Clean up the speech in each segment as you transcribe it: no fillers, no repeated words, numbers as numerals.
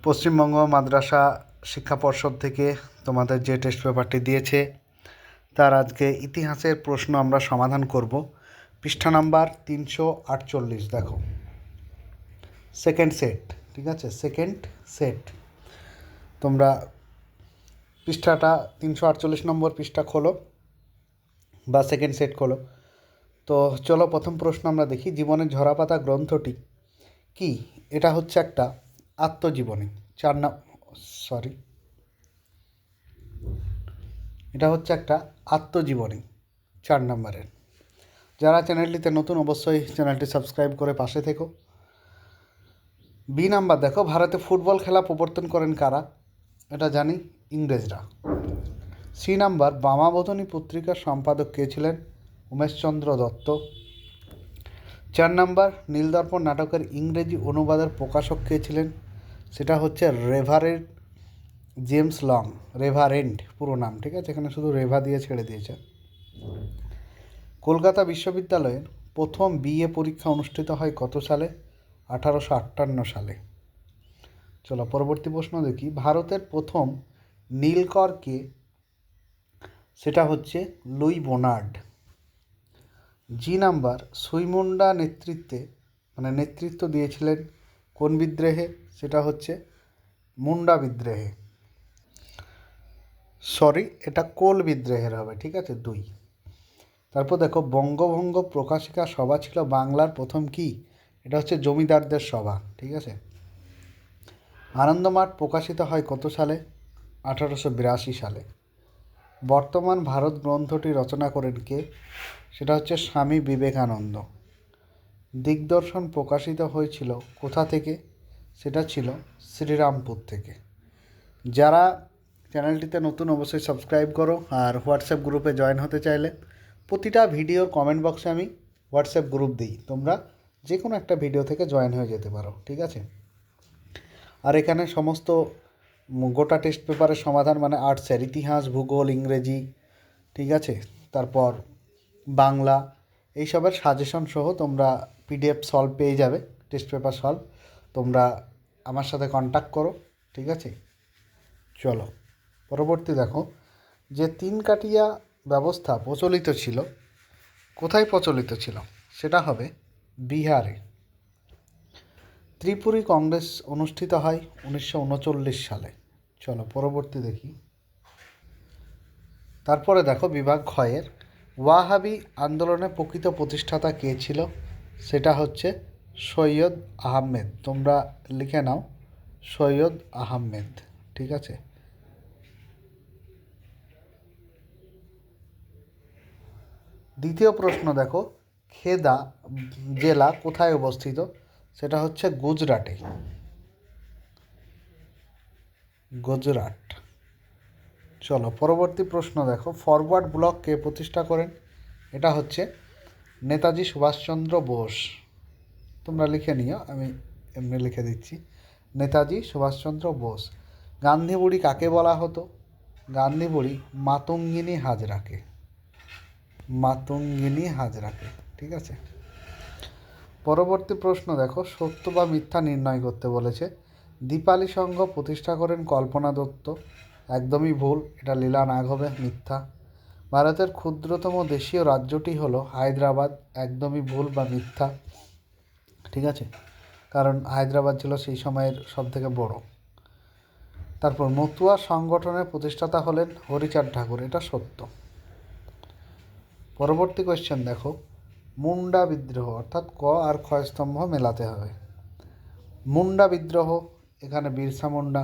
পশ্চিমবঙ্গ মাদ্রাসা শিক্ষা পর্ষদ থেকে তোমাদের যে টেস্ট পেপারটি দিয়েছে তার আজকে ইতিহাসের প্রশ্ন আমরা সমাধান করব। পৃষ্ঠা নাম্বার 348 দেখো, সেকেন্ড সেট। ঠিক আছে, সেকেন্ড সেট। তোমরা পৃষ্ঠাটা 348 নম্বর পৃষ্ঠা খোলো বা সেকেন্ড সেট খোলো। তো চলো প্রথম প্রশ্ন আমরা দেখি, জীবনের ঝরাপাতা গ্রন্থটি কি? এটা হচ্ছে একটা আত্মজীবনী। এটা হচ্ছে একটা আত্মজীবনী 4 নম্বরের। যারা চ্যানেলটিতে নতুন অবশ্যই চ্যানেলটি সাবস্ক্রাইব করে পাশে থেকো। বি নাম্বার দেখো, ভারতে ফুটবল খেলা প্রবর্তন করেন কারা? এটা জানি, ইংরেজরা। সি নাম্বার, বামাবোধিনী পত্রিকার সম্পাদক কে ছিলেন? উমেশচন্দ্র দত্ত। 4 নাম্বার, নীলদর্পণ নাটকের ইংরেজি অনুবাদের প্রকাশক কে ছিলেন? সেটা হচ্ছে রেভারেন্ড জেমস লং। রেভারেন্ড পুরো নাম, ঠিক আছে, এখানে শুধু রেভা দিয়ে ছেড়ে দিয়েছে। কলকাতা বিশ্ববিদ্যালয়ের প্রথম বিএ পরীক্ষা অনুষ্ঠিত হয় কত সালে? 1858 সালে। চলো পরবর্তী প্রশ্ন দেখি, ভারতের প্রথম নীলকর কে? সেটা হচ্ছে লুই বোনার্ড। জি নাম্বার, সুইমুন্ডা নেতৃত্ব দিয়েছিলেন কোন বিদ্রোহে? সেটা হচ্ছে মুন্ডা বিদ্রোহে। এটা কোল বিদ্রোহের হবে, ঠিক আছে, 2। তারপর দেখো, বঙ্গভঙ্গ প্রকাশিকা সভা ছিল বাংলার প্রথম কি? এটা হচ্ছে জমিদারদের সভা, ঠিক আছে। আনন্দমাঠ প্রকাশিত হয় কত সালে? 1882 সালে। বর্তমান ভারত গ্রন্থটি রচনা করেন কে? সেটা হচ্ছে স্বামী বিবেকানন্দ। দিগদর্শন প্রকাশিত হয়েছিল কোথা থেকে? সেটা ছিল শ্রীরামপুর থেকে। যারা চ্যানেলটিতে নতুন অবশ্যই সাবস্ক্রাইব করো, আর হোয়াটসঅ্যাপ গ্রুপে জয়েন হতে চাইলে প্রতিটা ভিডিওর কমেন্ট বক্সে আমি হোয়াটসঅ্যাপ গ্রুপ দিই, তোমরা যে কোনো একটা ভিডিও থেকে জয়েন হয়ে যেতে পারো, ঠিক আছে। আর এখানে সমস্ত গোটা টেস্ট পেপারের সমাধান, মানে আর্টসের ইতিহাস, ভূগোল, ইংরেজি, ঠিক আছে, তারপর বাংলা, এইসবের সাজেশন সহ তোমরা পিডিএফ সলভ পেয়ে যাবে, টেস্ট পেপার সলভ। তোমরা আমার সাথে কন্ট্যাক্ট করো, ঠিক আছে। চলো পরবর্তী দেখো, যে 3 কাঠিয়া ব্যবস্থা প্রচলিত ছিল, কোথায় প্রচলিত ছিল? সেটা হবে বিহারে। ত্রিপুরী কংগ্রেস অনুষ্ঠিত হয় 1939 সালে। চলো পরবর্তী দেখি। তারপরে দেখো বিভাগ ক্ষয়ের, ওয়াহাবি আন্দোলনের প্রকৃত প্রতিষ্ঠাতা কে ছিল? সেটা হচ্ছে সৈয়দ আহমেদ। তোমরা লিখে নাও, সৈয়দ আহমেদ, ঠিক আছে। দ্বিতীয় প্রশ্ন দেখো, খেদা জেলা কোথায় অবস্থিত? সেটা হচ্ছে গুজরাটে। গুজরাট। চলো পরবর্তী প্রশ্ন দেখো, ফরওয়ার্ড ব্লক কে প্রতিষ্ঠা করেন? এটা হচ্ছে নেতাজি সুভাষচন্দ্র বোস। তোমরা লিখে নিও, আমি এমনি লিখে দিচ্ছি, নেতাজি সুভাষচন্দ্র বোস। গান্ধী বুড়ি কাকে বলা হতো? গান্ধী বুড়ি মাতঙ্গিনী হাজরাকে। মাতঙ্গিনী হাজরাকে, ঠিক আছে। পরবর্তী প্রশ্ন দেখো, সত্য বা মিথ্যা নির্ণয় করতে বলেছে। দীপালি সংঘ প্রতিষ্ঠা করেন কল্পনা দত্ত। একদমই ভুল, এটা লীলা নাগ হবে, মিথ্যা। ভারতের ক্ষুদ্রতম দেশীয় রাজ্যটি হলো হায়দ্রাবাদ। একদমই ভুল বা মিথ্যা, ঠিক আছে, কারণ হায়দ্রাবাদ ছিল সেই সময়ের সবথেকে বড়। তারপর মতুয়া সংগঠনের প্রতিষ্ঠাতা হলেন হরিচাঁদ ঠাকুর, এটা সত্য। পরবর্তী কোয়েশ্চেন দেখো, মুন্ডা বিদ্রোহ, অর্থাৎ ক আর খ স্তম্ভ মেলাতে হবে। মুন্ডা বিদ্রোহ, এখানে Birsa Munda.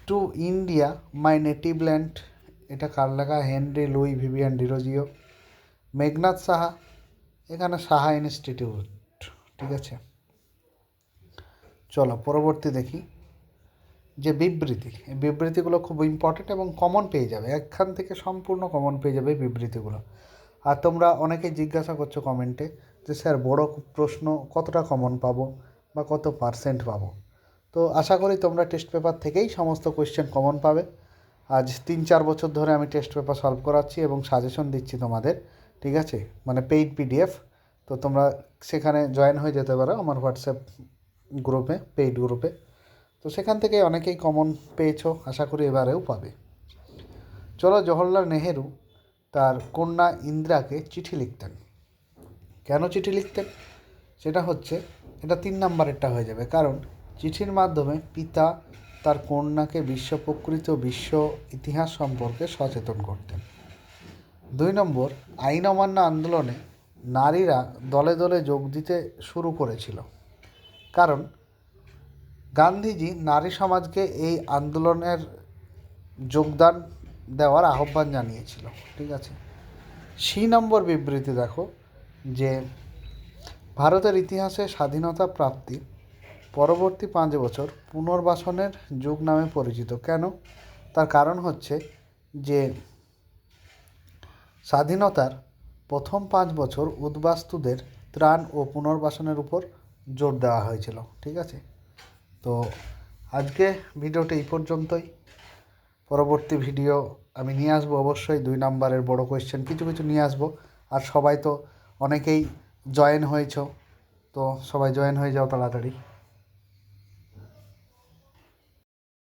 To India my native land, এটা কার লেখা? Henry Louis Vivian Derozio. Meghnad Saha, এখানে সাহা ইনস্টিটিউট, ঠিক আছে। চলো পরবর্তী দেখি, যে বিবৃতি, এই বিবৃতিগুলো খুব ইম্পর্টেন্ট এবং কমন পেয়ে যাবে, এখান থেকে সম্পূর্ণ কমন পেয়ে যাবে এই বিবৃতিগুলো। আর তোমরা অনেকেই জিজ্ঞাসা করছো কমেন্টে যে স্যার বড় প্রশ্ন কতটা কমন পাবো বা কত পার্সেন্ট পাবো। তো আশা করি তোমরা টেস্ট পেপার থেকেই সমস্ত কোয়েশ্চেন কমন পাবে। আজ 3-4 বছর ধরে আমি টেস্ট পেপার সলভ করাচ্ছি এবং সাজেশন দিচ্ছি তোমাদের, ঠিক আছে, মানে পেইড পিডিএফ। তো তোমরা সেখানে জয়েন হয়ে যেতে পারো আমার হোয়াটসঅ্যাপ গ্রুপে, পেইড গ্রুপে। তো তো সেখান থেকে অনেকেই কমন পেয়েছো, আশা করি এবারেও পাবে। চলো, জওহরলাল নেহেরু তার কন্যা ইন্দিরাকে চিঠি লিখতেন। কেন চিঠি লিখতেন সেটা হচ্ছে, এটা 3 নম্বরেরটা হয়ে যাবে, কারণ চিঠির মাধ্যমে পিতা তার কন্যাকে বিশ্ব প্রকৃতি ও বিশ্ব ইতিহাস সম্পর্কে সচেতন করতেন। 2 নম্বর, আইন অমান্য আন্দোলনে নারীরা দলে দলে যোগ দিতে শুরু করেছিল, কারণ গান্ধীজি নারী সমাজকে এই আন্দোলনের যোগদান দেওয়ার আহ্বান জানিয়েছিল। ঠিক আছে। সি নম্বর বিবৃতি দেখো, যে ভারতের ইতিহাসে স্বাধীনতা প্রাপ্তি পরবর্তী 5 বছর পুনর্বাসনের যুগ নামে পরিচিত। কেন? তার কারণ হচ্ছে যে স্বাধীনতার প্রথম 5 বছর উদ্বাস্তুদের ত্রাণ ও পুনর্বাসনের উপর জোর দেওয়া হয়েছিল। ঠিক আছে। তো আজকে ভিডিওটা এই পর্যন্তই। পরবর্তী ভিডিও আমি নিয়ে আসবো অবশ্যই, 2 নম্বরের বড় কোয়েশ্চেন কিছু কিছু নিয়ে আসবো। আর সবাই তো অনেকেই জয়েন হয়েছো, তো সবাই জয়েন হয়ে যাও তাড়াতাড়ি।